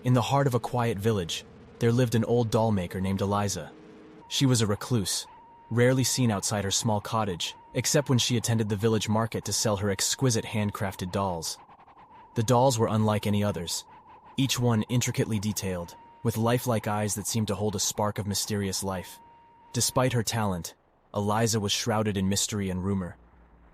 In the heart of a quiet village, there lived an old dollmaker named Eliza. She was a recluse, rarely seen outside her small cottage, except when she attended the village market to sell her exquisite handcrafted dolls. The dolls were unlike any others, each one intricately detailed, with lifelike eyes that seemed to hold a spark of mysterious life. Despite her talent, Eliza was shrouded in mystery and rumor.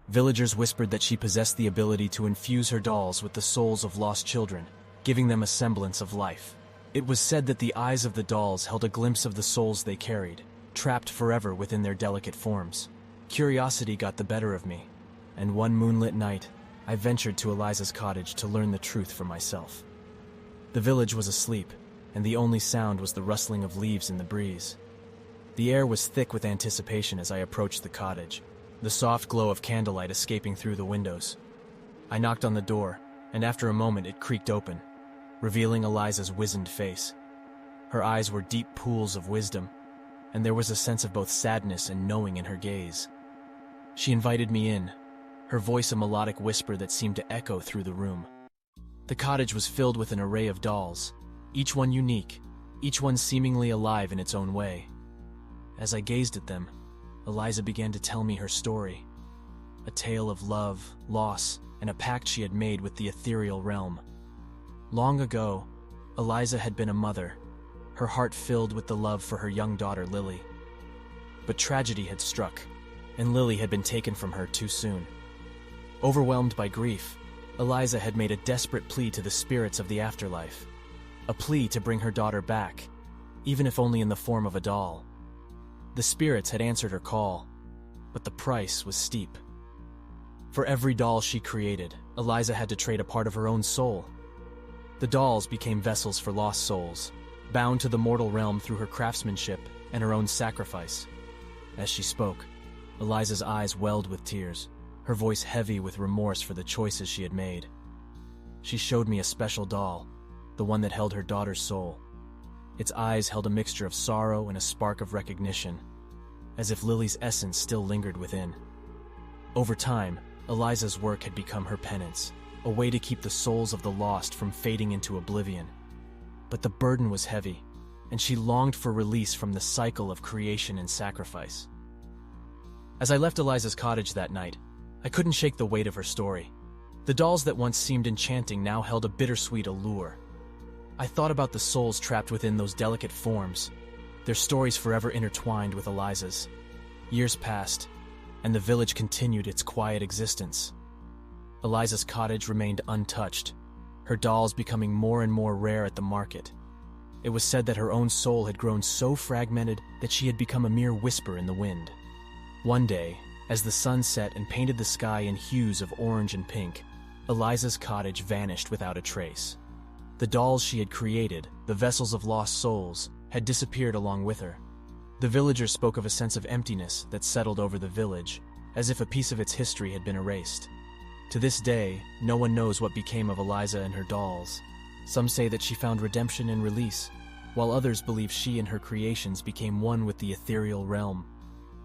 Villagers whispered that she possessed the ability to infuse her dolls with the souls of lost children, giving them a semblance of life. It was said that the eyes of the dolls held a glimpse of the souls they carried, trapped forever within their delicate forms. Curiosity got the better of me, and one moonlit night, I ventured to Eliza's cottage to learn the truth for myself. The village was asleep, and the only sound was the rustling of leaves in the breeze. The air was thick with anticipation as I approached the cottage, the soft glow of candlelight escaping through the windows. I knocked on the door, and after a moment it creaked open, revealing Eliza's wizened face. Her eyes were deep pools of wisdom, and there was a sense of both sadness and knowing in her gaze. She invited me in, her voice a melodic whisper that seemed to echo through the room. The cottage was filled with an array of dolls, each one unique, each one seemingly alive in its own way. As I gazed at them, Eliza began to tell me her story, a tale of love, loss, and a pact she had made with the ethereal realm. Long ago, Eliza had been a mother, her heart filled with the love for her young daughter Lily. But tragedy had struck, and Lily had been taken from her too soon. Overwhelmed by grief, Eliza had made a desperate plea to the spirits of the afterlife, a plea to bring her daughter back, even if only in the form of a doll. The spirits had answered her call, but the price was steep. For every doll she created, Eliza had to trade a part of her own soul. The dolls became vessels for lost souls, bound to the mortal realm through her craftsmanship and her own sacrifice. As she spoke, Eliza's eyes welled with tears, her voice heavy with remorse for the choices she had made. She showed me a special doll, the one that held her daughter's soul. Its eyes held a mixture of sorrow and a spark of recognition, as if Lily's essence still lingered within. Over time, Eliza's work had become her penance, a way to keep the souls of the lost from fading into oblivion. But the burden was heavy, and she longed for release from the cycle of creation and sacrifice. As I left Eliza's cottage that night, I couldn't shake the weight of her story. The dolls that once seemed enchanting now held a bittersweet allure. I thought about the souls trapped within those delicate forms, their stories forever intertwined with Eliza's. Years passed, and the village continued its quiet existence. Eliza's cottage remained untouched, her dolls becoming more and more rare at the market. It was said that her own soul had grown so fragmented that she had become a mere whisper in the wind. One day, as the sun set and painted the sky in hues of orange and pink, Eliza's cottage vanished without a trace. The dolls she had created, the vessels of lost souls, had disappeared along with her. The villagers spoke of a sense of emptiness that settled over the village, as if a piece of its history had been erased. To this day, no one knows what became of Eliza and her dolls. Some say that she found redemption and release, while others believe she and her creations became one with the ethereal realm.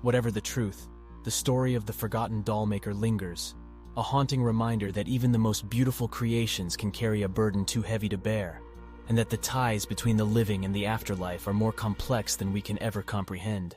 Whatever the truth, the story of the forgotten dollmaker lingers, a haunting reminder that even the most beautiful creations can carry a burden too heavy to bear, and that the ties between the living and the afterlife are more complex than we can ever comprehend.